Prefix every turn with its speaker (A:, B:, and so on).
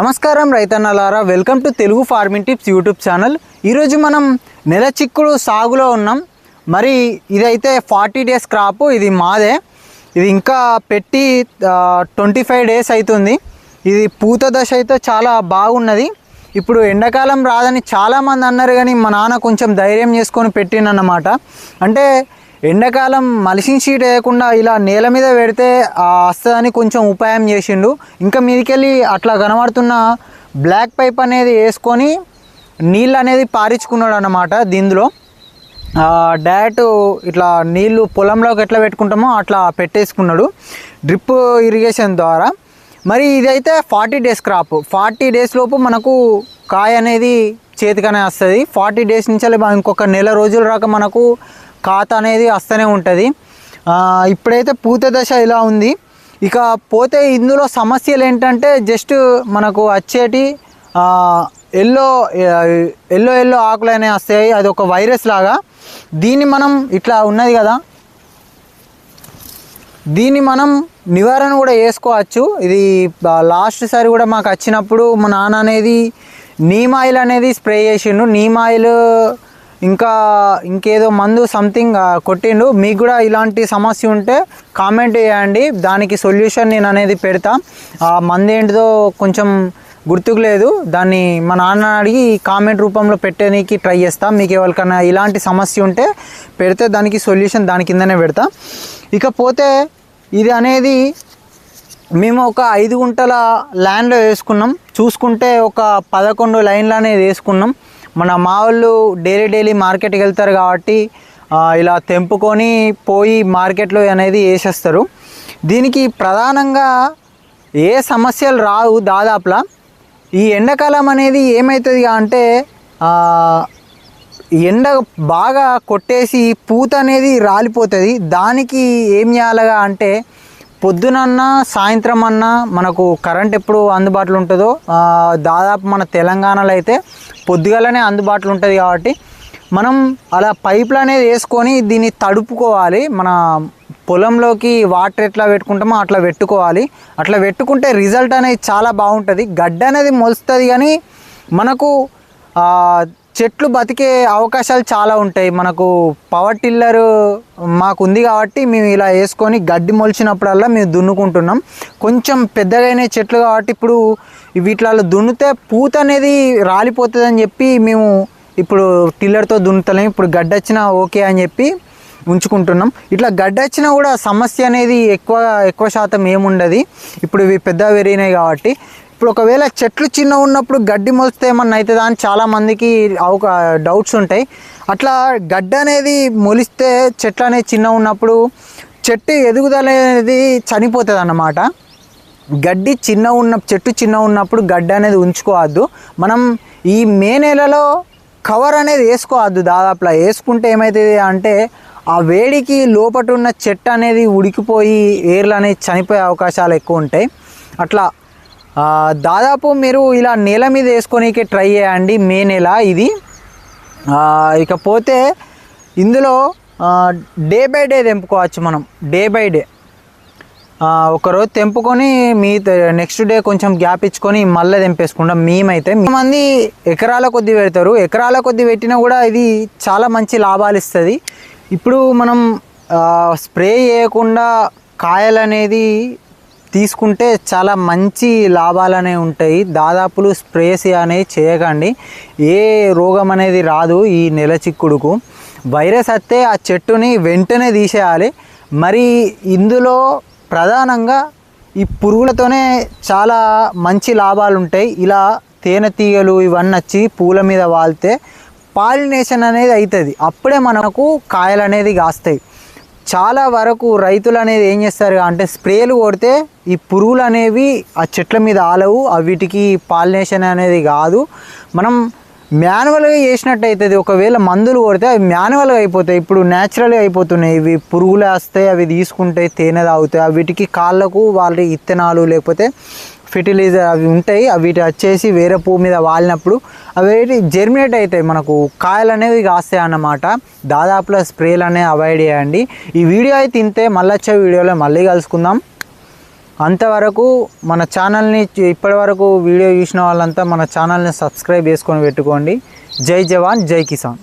A: నమస్కారం రైతన్నలారా, welcome to Telugu farming tips YouTube channel. ఈరోజు మనం నెల చిక్కుడు సాగులో ఉన్నాం. మరి ఇదైతే 40 డేస్ క్రాప్. ఇది మాదే. ఇది ఇంకా పెట్టి 25 డేస్ అవుతుంది. ఇది పూత దశ అయితే చాలా బాగున్నది. ఇప్పుడు ఎండాకాలం రాదని చాలామంది అన్నారు, కానీ మా నాన్న కొంచెం ధైర్యం చేసుకొని పెట్టిండన్నమాట. అంటే ఎండాకాలం మల్చింగ్ షీట్ వేయకుండా ఇలా నేల మీద పెడితే వస్తుందని కొంచెం ఉపాయం చేసిండు. ఇంకా మీదికెళ్ళి అట్లా కనబడుతున్న బ్లాక్ పైప్ అనేది వేసుకొని నీళ్ళు అనేది పారించుకున్నాడు అన్నమాట. దీనిలో డైరెక్ట్ ఇట్లా నీళ్ళు పొలంలోకి ఎట్లా పెట్టుకుంటామో అట్లా పెట్టేసుకున్నాడు డ్రిప్ ఇరిగేషన్ ద్వారా. మరి ఇదైతే 40 డేస్ క్రాప్. 40 డేస్ లోపు మనకు కాయ అనేది చేతికనే వస్తుంది. 40 డేస్ నుంచి ఇంకొక నెల రోజుల రాక మనకు ఖాతా అనేది వస్తూనే ఉంటుంది. ఇప్పుడైతే పూత దశ ఇలా ఉంది. ఇక పోతే ఇందులో సమస్యలు ఏంటంటే జస్ట్ మనకు వచ్చేటి ఎల్లో ఆకులు అనేవి వస్తాయి. అది ఒక వైరస్ లాగా. దీన్ని మనం ఇట్లా ఉన్నది కదా, దీన్ని మనం నివారణ కూడా చేసుకోవచ్చు. ఇది లాస్ట్ సారి కూడా మాకు వచ్చినప్పుడు మా నాన్న అనేది నీమ్ ఆయిల్ అనేది స్ప్రే చేసిండు. నీమ్ ఆయిల్ ఇంకేదో మందు సంథింగ్ కొట్టిండు. మీకు కూడా ఇలాంటి సమస్య ఉంటే కామెంట్ చేయండి, దానికి సొల్యూషన్ నేను అనేది పెడతా. ఆ మందు ఏంటిదో కొంచెం గుర్తుకు లేదు, దాన్ని మా నాన్న అడిగి కామెంట్ రూపంలో పెట్టడానికి ట్రై చేస్తాం. మీకు ఎవరికైనా ఇలాంటి సమస్య ఉంటే పెడితే దానికి సొల్యూషన్ దాని కిందనే పెడతా. ఇకపోతే ఇది అనేది మేము ఒక 5 గుంటల ల్యాండ్లో వేసుకున్నాం. చూసుకుంటే ఒక 11 లైన్లు అనేది వేసుకున్నాం. మన మా వాళ్ళు డైలీ మార్కెట్కి వెళ్తారు కాబట్టి ఇలా తెంపుకొని పోయి మార్కెట్లో అనేది వేసేస్తారు. దీనికి ప్రధానంగా ఏ సమస్యలు రావు దాదాపులా. ఈ ఎండాకాలం అనేది ఏమవుతుంది అంటే ఎండ బాగా కొట్టేసి పూత అనేది రాలిపోతుంది. దానికి ఏం చేయాలగా అంటే పొద్దునన్నా సాయంత్రం అన్నా మనకు కరెంట్ ఎప్పుడు అందుబాటులో ఉంటుందో, దాదాపు మన తెలంగాణలో అయితే పొద్దుగాలనే అందుబాటులో ఉంటుంది కాబట్టి మనం అలా పైపులు అనేది వేసుకొని దీన్ని తడుపుకోవాలి. మన పొలంలోకి వాటర్ ఎట్లా పెట్టుకుంటామో అట్లా పెట్టుకోవాలి. అట్లా పెట్టుకుంటే రిజల్ట్ అనేది చాలా బాగుంటుంది. గడ్డ అనేది మొలుస్తుంది, కానీ మనకు చెట్లు బతికే అవకాశాలు చాలా ఉంటాయి. మనకు పవర్ టిల్లర్ మాకు ఉంది కాబట్టి మేము ఇలా వేసుకొని గడ్డి మొలిచినప్పుడల్లా మేము దున్నుకుంటున్నాం. కొంచెం పెద్దగానే చెట్లు కాబట్టి ఇప్పుడు వీటిలో దున్నితే పూత అనేది రాలిపోతుంది అని చెప్పి మేము ఇప్పుడు టిల్లర్తో దున్నుతలేం. ఇప్పుడు గడ్డి వచ్చినా ఓకే అని చెప్పి ఉంచుకుంటున్నాం. ఇట్లా గడ్డి వచ్చినా కూడా సమస్య అనేది ఎక్కువ శాతం ఏముండదు. ఇప్పుడు ఇవి పెద్ద పెరిగినాయి కాబట్టి. ఇప్పుడు ఒకవేళ చెట్లు చిన్న ఉన్నప్పుడు గడ్డి మొలిస్తే ఏమన్నా అవుతుందా అని చాలామందికి డౌట్స్ ఉంటాయి. అట్లా గడ్డి అనేది మొలిస్తే చెట్లు అనేది చిన్న ఉన్నప్పుడు చెట్టు ఎదుగుదల అనేది చనిపోతుంది అన్నమాట. చెట్టు చిన్న ఉన్నప్పుడు గడ్డి అనేది ఉంచుకోవద్దు. మనం ఈ మే నెలలో కవర్ అనేది వేసుకోవద్దు. దాదాపులా వేసుకుంటే ఏమవుతుంది అంటే ఆ వేడికి లోపట ఉన్న చెట్టు అనేది ఉడికిపోయి ఏర్లు అనేది చనిపోయే అవకాశాలు ఎక్కువ ఉంటాయి. అట్లా దాదాపు మీరు ఇలా నేల మీద వేసుకొనికే ట్రై చేయండి మే నెల ఇది. ఇకపోతే ఇందులో డే బై డే తెంపుకోవచ్చు. మనం డే బై డే ఒకరోజు తెంపుకొని నెక్స్ట్ డే కొంచెం గ్యాప్ ఇచ్చుకొని మళ్ళీ తెంపేసుకుంటాం. మేమైతే మంది ఎకరాల కొద్ది పెడతారు. ఎకరాల కొద్ది పెట్టినా కూడా ఇది చాలా మంచి లాభాలు ఇస్తుంది. ఇప్పుడు మనం స్ప్రే చేయకుండా కాయలు అనేది తీసుకుంటే చాలా మంచి లాభాలు అనేవి ఉంటాయి. దాదాపులు స్ప్రేస్ అనేది చేయకండి, ఏ రోగం అనేది రాదు. ఈ నెల చిక్కుడుకు వైరస్ వస్తే ఆ చెట్టుని వెంటనే తీసేయాలి. మరి ఇందులో ప్రధానంగా ఈ పురుగులతోనే చాలా మంచి లాభాలు ఉంటాయి. ఇలా తేనెటీగలు ఇవన్నీ వచ్చి పూల మీద వాలితే పాలినేషన్ అనేది అవుతుంది. అప్పుడే మనకు కాయలు అనేది కాస్తాయి. చాలా వరకు రైతులు అనేది ఏం చేస్తారు అంటే స్ప్రేలు కొడితే ఈ పురుగులు అనేవి ఆ చెట్ల మీద ఆలవు. వీటికి పాలినేషన్ అనేది కాదు. మనం మాన్యువల్గా చేసినట్టు అవుతుంది. ఒకవేళ మందులు కొడితే అవి మాన్యువల్గా అయిపోతాయి. ఇప్పుడు న్యాచురల్గా అయిపోతున్నాయి. ఇవి పురుగులు వస్తాయి, అవి తీసుకుంటే తేనె తాగుతాయి. వీటికి కాళ్ళకు వాళ్ళ ఇత్తనాలు లేకపోతే ఫెర్టిలైజర్ అవి ఉంటాయి. వీటి వచ్చేసి వేరే పువ్వు మీద వాలినప్పుడు అవి జెర్మినేట్ అవుతాయి, మనకు కాయలు అనేవి కాస్తాయి అన్నమాట. దాదాపులో స్ప్రేలు అనేవి అవాయిడ్ చేయండి. ఈ వీడియో అయితే ఇంతే. మళ్ళీ వచ్చే వీడియోలో మళ్ళీ కలుసుకుందాం. అంతవరకు మన ఛానల్ని ఇప్పటివరకు వీడియో చూసిన వాళ్ళంతా మన ఛానల్ని సబ్స్క్రైబ్ చేసుకొని పెట్టుకోండి. జై జవాన్ జై కిసాన్.